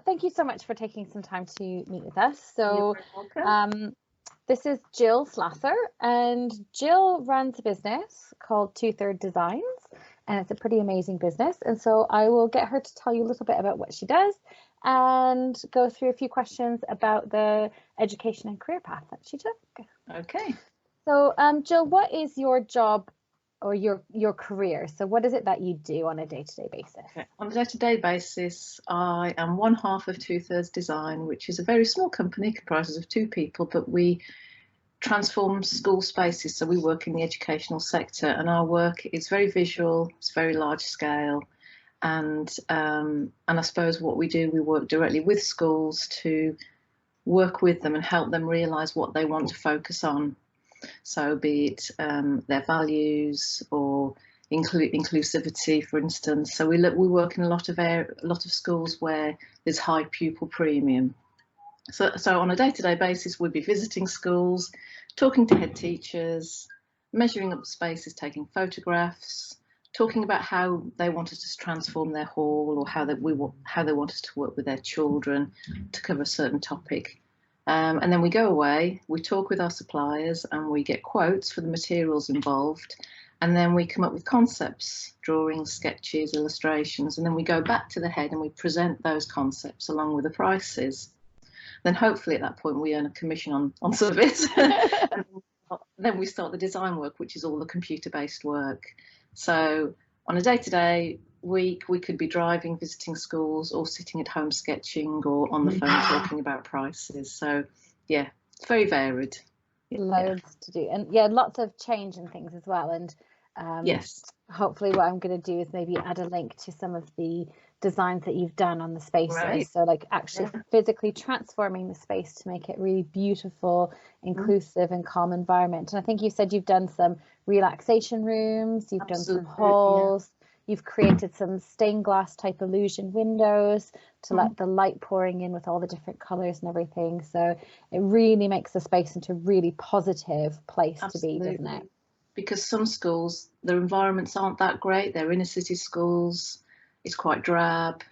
Thank you so much for taking some time to meet with us. You're very welcome. This is Jill Slasser, and Jill runs a business called Two-Third Designs, and it's a pretty amazing business. And so I will get her to tell you a little bit about what she does and go through a few questions about the education and career path that she took. Okay. So, Jill, what is your job or your career? So what is it that you do on a day-to-day basis? Okay. On a day-to-day basis, I am one half of Two-Thirds Design, which is a very small company, comprises of 2 people, but we transform school spaces. So we work in the educational sector, and our work is very visual, it's very large scale, and I suppose what we do, we work directly with schools to work with them and help them realise what they want to focus on. So be it their values or inclusivity, for instance. So we work in a lot of schools where there's high pupil premium. So on a day-to-day basis, we'd be visiting schools, talking to head teachers, measuring up spaces, taking photographs, talking about how they want us to transform their hall, or how they want us to work with their children to cover a certain topic. And then we go away, we talk with our suppliers, and we get quotes for the materials involved. And then we come up with concepts, drawings, sketches, illustrations, and then we go back to the head and we present those concepts along with the prices. Then hopefully at that point we earn a commission on some of it. And then we start the design work, which is all the computer-based work. So on a day-to-day week, we could be driving, visiting schools, or sitting at home sketching, or on the phone talking about prices. So yeah, it's very varied. Loads to do, and yeah, lots of change and things as well. And yes, hopefully what I'm going to do is maybe add a link to some of the designs that you've done on the spaces. Right. So like actually physically transforming the space to make it really beautiful, inclusive and calm environment. And I think you said you've done some relaxation rooms, you've done some halls, you've created some stained glass type illusion windows to let the light pouring in with all the different colors and everything. So it really makes the space into a really positive place to be, doesn't it? Because some schools, their environments aren't that great. They're inner city schools. It's quite drab.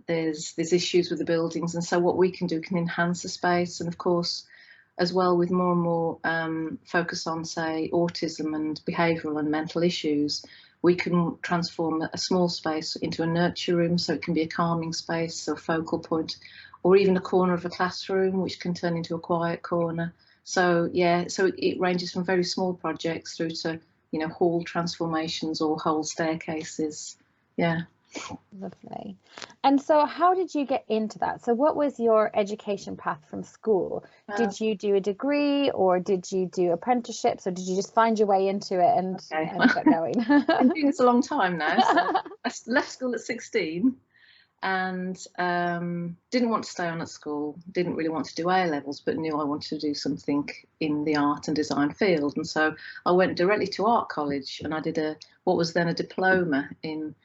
There's issues with the buildings, and so what we can do can enhance the space. And of course, as well, with more and more focus on, say, autism and behavioural and mental issues, we can transform a small space into a nurture room, so it can be a calming space, so a focal point, or even a corner of a classroom, which can turn into a quiet corner. So yeah, so it ranges from very small projects through to, you know, hall transformations or whole staircases. Yeah. Lovely. And so how did you get into that? So what was your education path from school? Did you do a degree, or did you do apprenticeships, or did you just find your way into it and get going? I've been doing this a long time now. So I left school at 16 and didn't want to stay on at school, didn't really want to do A-levels, but knew I wanted to do something in the art and design field. And so I went directly to art college, and I did what was then a diploma in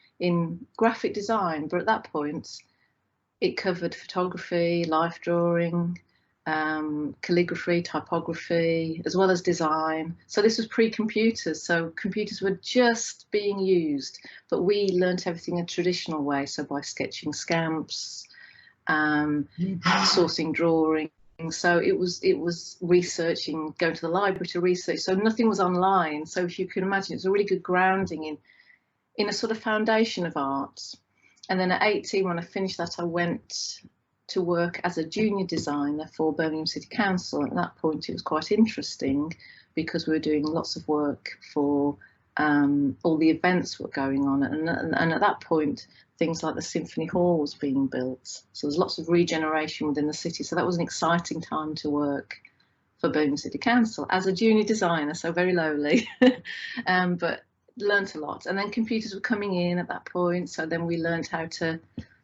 graphic design, but at that point it covered photography, life drawing, calligraphy, typography, as well as design. So this was pre-computers, so computers were just being used, but we learnt everything a traditional way, so by sketching scamps, sourcing drawings. So it was researching, going to the library to research, so nothing was online. So if you can imagine, it's a really good grounding in a sort of foundation of art. And then at 18, when I finished that, I went to work as a junior designer for Birmingham City Council. At that point, it was quite interesting because we were doing lots of work for all the events were going on. And at that point, things like the Symphony Hall was being built. So there's lots of regeneration within the city. So that was an exciting time to work for Birmingham City Council as a junior designer, so very lowly, but learnt a lot. And then computers were coming in at that point, so then we learnt how to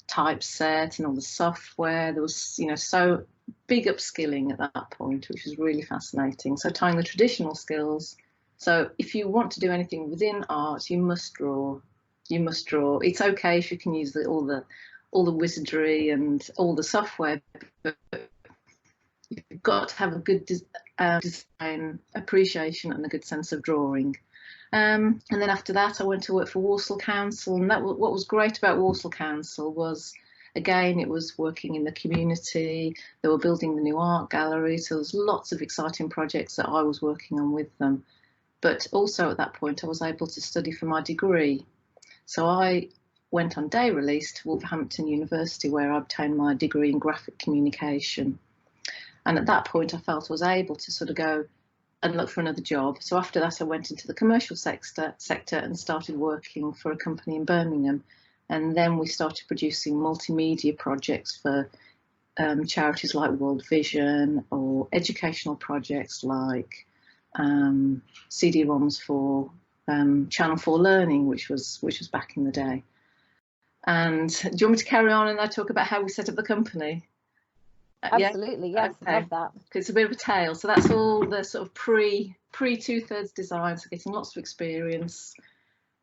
typeset and all the software. There was, you know, so big upskilling at that point, which was really fascinating. So tying the traditional skills. So if you want to do anything within art, you must draw. You must draw. It's okay if you can use all the wizardry and all the software, but you've got to have a good design appreciation and a good sense of drawing. And then after that, I went to work for Walsall Council, and what was great about Walsall Council was again, it was working in the community. They were building the new art gallery, so there was lots of exciting projects that I was working on with them. But also at that point I was able to study for my degree. So I went on day release to Wolverhampton University, where I obtained my degree in graphic communication. And at that point I felt I was able to sort of go and look for another job. So after that I went into the commercial sector and started working for a company in Birmingham. And then we started producing multimedia projects for charities like World Vision, or educational projects like CD-ROMs for Channel 4 Learning, which was back in the day. And do you want me to carry on and I talk about how we set up the company? Absolutely, yes, okay. Love that. Because it's a bit of a tale. So that's all the sort of pre 2/3 design, so getting lots of experience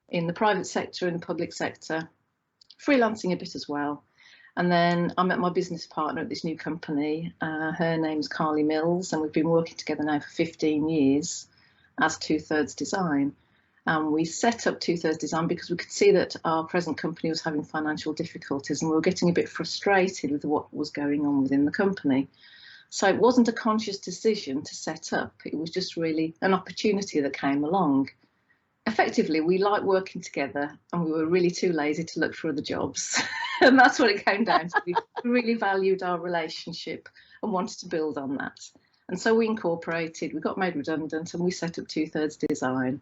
in the private sector and the public sector, freelancing a bit as well. And then I met my business partner at this new company. Her name's Carly Mills, and we've been working together now for 15 years as 2/3 Design. And we set up 2/3 Design because we could see that our present company was having financial difficulties, and we were getting a bit frustrated with what was going on within the company. So it wasn't a conscious decision to set up, it was just really an opportunity that came along. Effectively, we liked working together and we were really too lazy to look for other jobs. And that's what it came down to. We really valued our relationship and wanted to build on that. And so we incorporated, we got made redundant, and we set up 2/3 Design.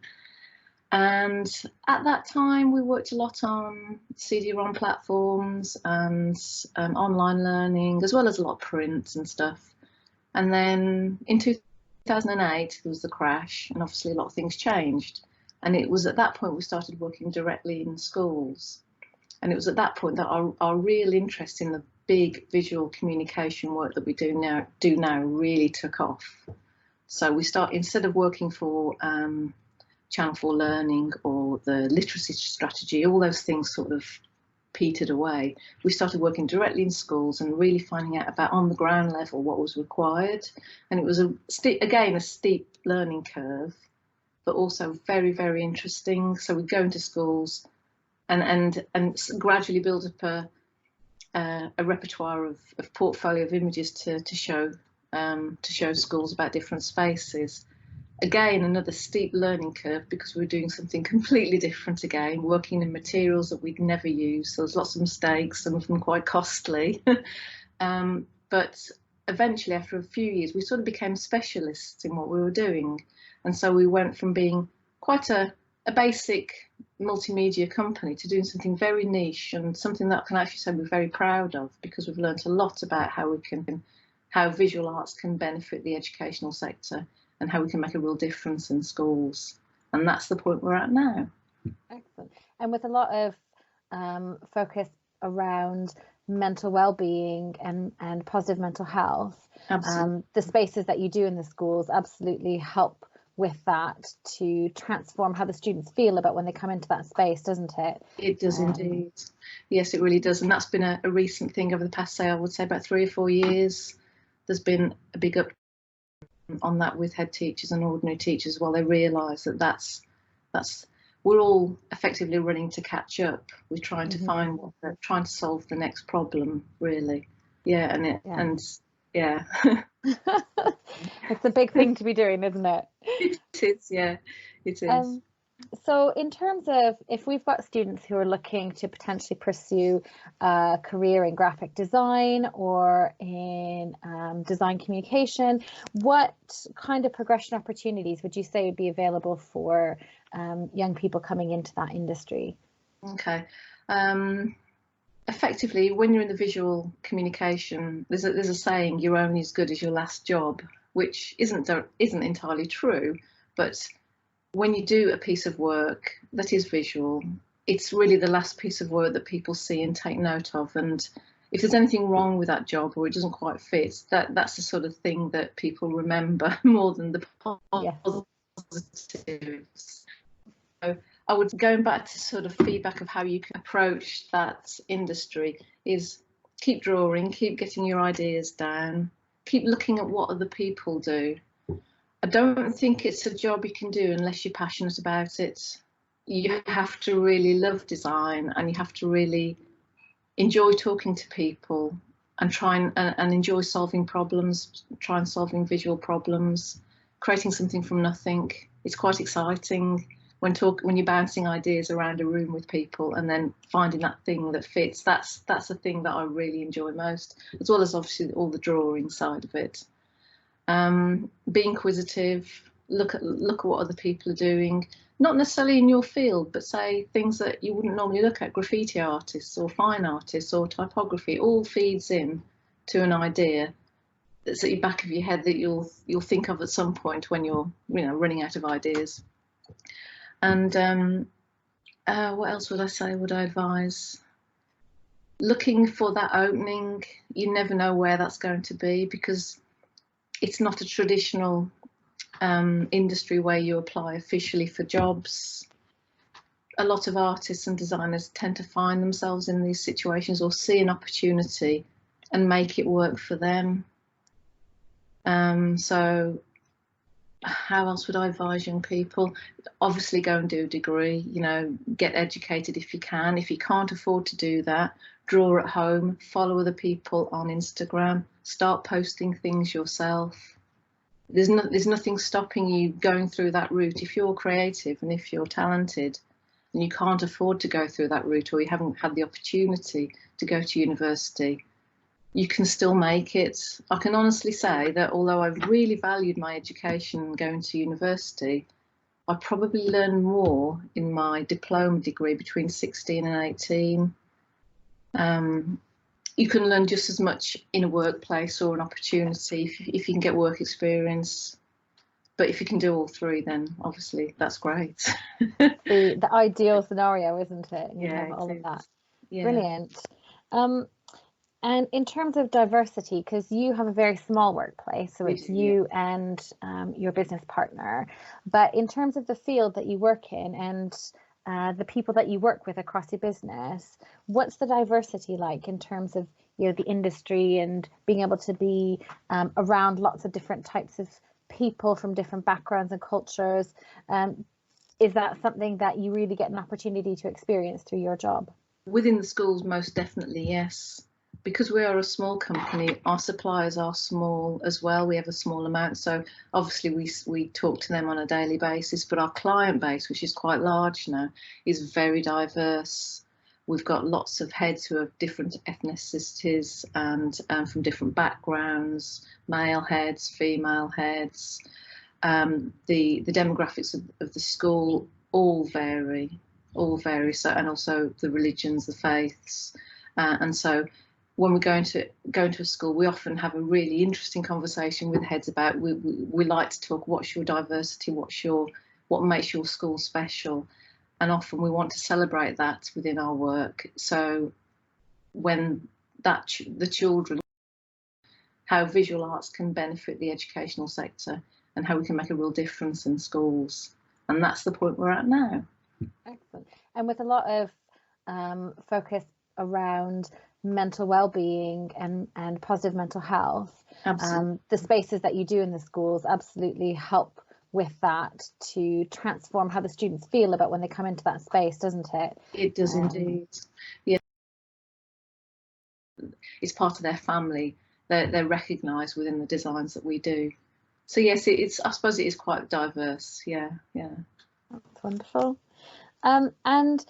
And at that time, we worked a lot on CD-ROM platforms and online learning, as well as a lot of print and stuff. And then in 2008, there was the crash, and obviously a lot of things changed. And it was at that point we started working directly in schools. And it was at that point that our real interest in the big visual communication work that we do now really took off. So we instead of working for Channel 4 Learning or the literacy strategy, all those things sort of petered away. We started working directly in schools and really finding out about on the ground level what was required. And it was again a steep learning curve, but also very, very interesting. So we'd go into schools and gradually build up a repertoire of portfolio of images to show schools about different spaces. Again, another steep learning curve because we were doing something completely different again, working in materials that we'd never used. So there's lots of mistakes, some of them quite costly. But eventually, after a few years, we sort of became specialists in what we were doing. And so we went from being quite a basic multimedia company to doing something very niche and something that I can actually say we're very proud of, because we've learned a lot about how visual arts can benefit the educational sector and how we can make a real difference in schools. And that's the point we're at now. Excellent. And with a lot of focus around mental well-being and positive mental health, the spaces that you do in the schools absolutely help with that to transform how the students feel about when they come into that space, doesn't it? It does indeed. Yes, it really does. And that's been a recent thing over the past, I would say about 3 or 4 years. There's been a big up on that with head teachers and ordinary teachers. Well, they realise that's we're all effectively running to catch up. We're trying to trying to solve the next problem, really. Yeah, yeah. It's a big thing to be doing, isn't it? It is, yeah, it is. So in terms of, if we've got students who are looking to potentially pursue a career in graphic design or in design communication, what kind of progression opportunities would you say would be available for young people coming into that industry? Okay. Effectively, when you're in the visual communication, there's a saying, you're only as good as your last job, which isn't entirely true, but when you do a piece of work that is visual, it's really the last piece of work that people see and take note of. And if there's anything wrong with that job or it doesn't quite fit, that's the sort of thing that people remember more than the positives. So I would, going back to sort of feedback of how you can approach that industry, is keep drawing, keep getting your ideas down, keep looking at what other people do. I don't think it's a job you can do unless you're passionate about it. You have to really love design and you have to really enjoy talking to people and try and enjoy solving problems, try and solving visual problems, creating something from nothing. It's quite exciting when you're bouncing ideas around a room with people and then finding that thing that fits. That's the thing that I really enjoy most, as well as obviously all the drawing side of it. Be inquisitive, look at what other people are doing, not necessarily in your field, but say things that you wouldn't normally look at. Graffiti artists or fine artists or typography all feeds in to an idea that's at the back of your head that you'll think of at some point when you're running out of ideas. And what else would I say? Would I advise? Looking for that opening. You never know where that's going to be, because it's not a traditional industry where you apply officially for jobs. A lot of artists and designers tend to find themselves in these situations or see an opportunity and make it work for them. So how else would I advise young people? Obviously go and do a degree, get educated if you can. If you can't afford to do that, draw at home, follow other people on Instagram, start posting things yourself. There's nothing stopping you going through that route. If you're creative and if you're talented and you can't afford to go through that route, or you haven't had the opportunity to go to university, you can still make it. I can honestly say that although I've really valued my education going to university, I probably learned more in my diploma degree between 16 and 18. You can learn just as much in a workplace or an opportunity if you can get work experience. But if you can do all three, then obviously that's great. the ideal scenario, isn't it? And you Yeah, have all of that. Yeah. Brilliant. And in terms of diversity, because you have a very small workplace, so it's you and your business partner, but in terms of the field that you work in and the people that you work with across your business, what's the diversity like in terms of the industry and being able to be around lots of different types of people from different backgrounds and cultures? Is that something that you really get an opportunity to experience through your job? Within the schools, most definitely, yes. Because we are a small company, our suppliers are small as well. We have a small amount, so obviously we talk to them on a daily basis, but our client base, which is quite large now, is very diverse. We've got lots of heads who have different ethnicities and from different backgrounds, male heads, female heads. The demographics of the school all vary. So, and also the religions, the faiths, and so when we go into a school, we often have a really interesting conversation with heads about. We like to talk. What's your diversity? What makes your school special? And often we want to celebrate that within our work. So when the children, how visual arts can benefit the educational sector and how we can make a real difference in schools, and that's the point we're at now. Excellent. And with a lot of focus around mental well-being and positive mental health, the spaces that you do in the schools absolutely help with that to transform how the students feel about when they come into that space, doesn't it? It does indeed. Yeah, it's part of their family. They're recognised within the designs that we do. So yes, I suppose it is quite diverse. Yeah. That's wonderful. And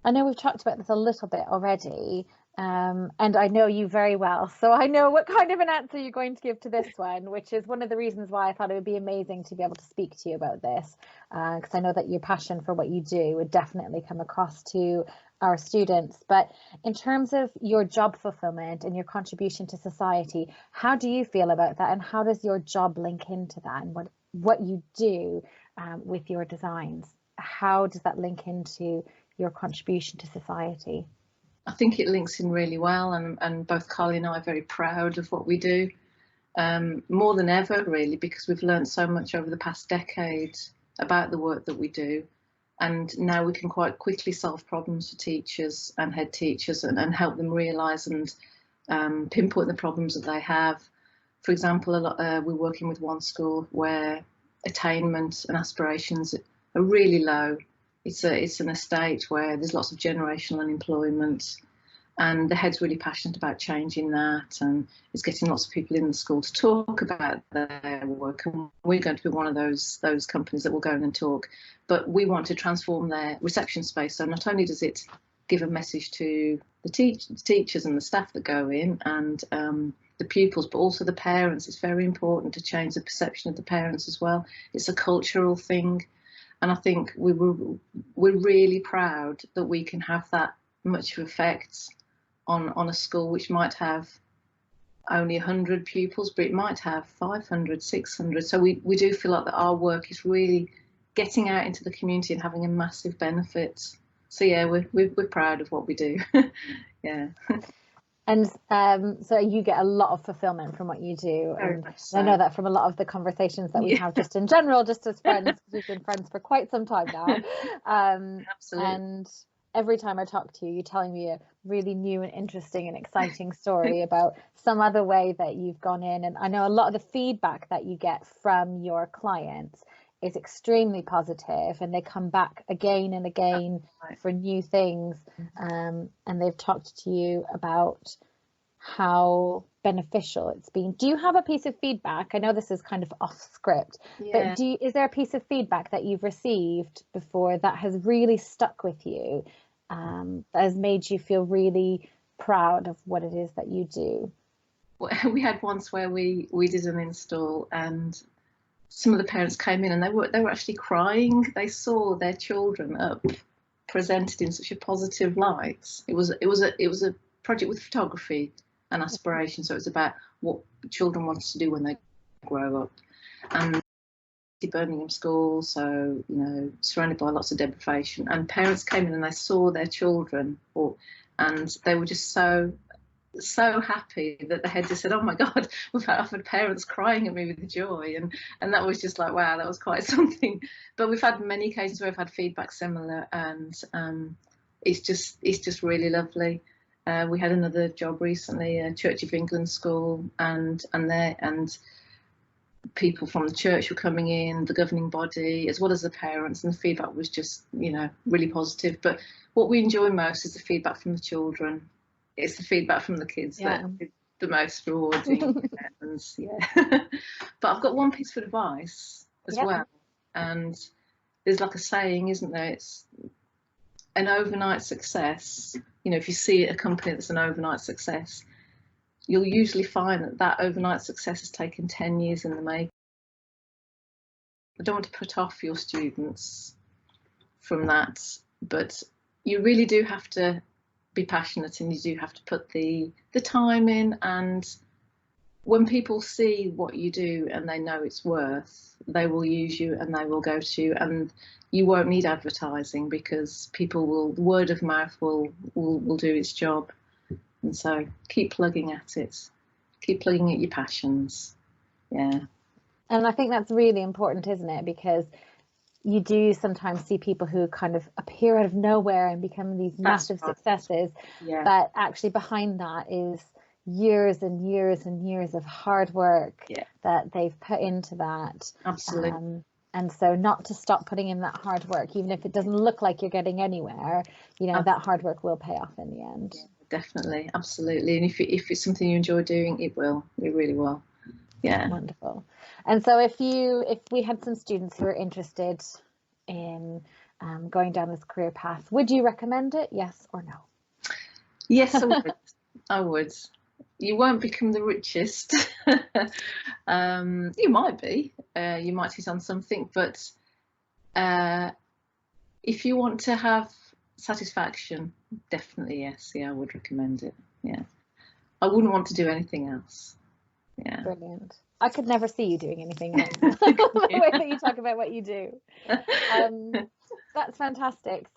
I know we've talked about this a little bit already, and I know you very well, so I know what kind of an answer you're going to give to this one, which is one of the reasons why I thought it would be amazing to be able to speak to you about this, because I know that your passion for what you do would definitely come across to our students. But in terms of your job fulfillment and your contribution to society, how do you feel about that, and how does your job link into that, and what you do with your designs? How does that link into your contribution to society? I think it links in really well, and both Carly and I are very proud of what we do, more than ever really, because we've learned so much over the past decade about the work that we do, and now we can quite quickly solve problems for teachers and head teachers and help them realise and pinpoint the problems that they have. For example, we're working with one school where attainment and aspirations are really low, It's an estate where there's lots of generational unemployment, and the head's really passionate about changing that, and it's getting lots of people in the school to talk about their work, and we're going to be one of those companies that will go in and talk. But we want to transform their reception space, so not only does it give a message to the teachers and the staff that go in, and the pupils, but also the parents. It's very important to change the perception of the parents as well. It's a cultural thing, and I think we're really proud that we can have that much of effect on a school which might have only 100 pupils, but it might have 500, 600. So we do feel like that our work is really getting out into the community and having a massive benefit. So yeah, we're proud of what we do. Yeah. And so you get a lot of fulfillment from what you do. Very And much so. I know that from a lot of the conversations that we have just in general, just as friends, because we've been friends for quite some time now. Absolutely. And every time I talk to you, you're telling me a really new and interesting and exciting story about some other way that you've gone in. And I know a lot of the feedback that you get from your clients is extremely positive, and they come back again and again for new things. And they've talked to you about how beneficial it's been. Do you have a piece of feedback? I know this is kind of off script, but is there a piece of feedback that you've received before that has really stuck with you, that has made you feel really proud of what it is that you do? Well, we had once where we did an install, and some of the parents came in and they were actually crying. They saw their children up presented in such a positive light. It was a project with photography and aspiration, so it's about what children want to do when they grow up. And Birmingham school, so surrounded by lots of deprivation, and parents came in and they saw their children, and they were just so happy that the head just said, "Oh my God, we've had parents crying at me with joy," and that was just like, wow, that was quite something. But we've had many cases where we've had feedback similar, and it's just really lovely. We had another job recently, a Church of England school, and people from the church were coming in, the governing body, as well as the parents, and the feedback was just really positive. But what we enjoy most is the feedback from the children. It's the feedback from the kids that is the most rewarding. And but I've got one piece of advice as well, and there's like a saying, isn't there? It's an overnight success. If you see a company that's an overnight success, you'll usually find that overnight success has taken 10 years in the making. I don't want to put off your students from that, but you really do have to be passionate, and you do have to put the time in. And when people see what you do and they know it's worth, they will use you and they will go to you, and you won't need advertising, because word of mouth will do its job. And so keep plugging at it, keep plugging at your passions. Yeah. And I think that's really important, isn't it? Because you do sometimes see people who kind of appear out of nowhere and become these massive successes, but actually behind that is years and years and years of hard work that they've put into that. Absolutely. And so not to stop putting in that hard work, even if it doesn't look like you're getting anywhere, that hard work will pay off in the end. Yeah, definitely, absolutely. And if it's something you enjoy doing, it really will. Yeah. Wonderful. And so if we had some students who are interested in going down this career path, would you recommend it? Yes or no? Yes, I would. I would. You won't become the richest. You might be. You might hit on something, but if you want to have satisfaction, definitely yes. Yeah, I would recommend it. Yeah. I wouldn't want to do anything else. Yeah. Brilliant. I could never see you doing anything else. The way that you talk about what you do. That's fantastic.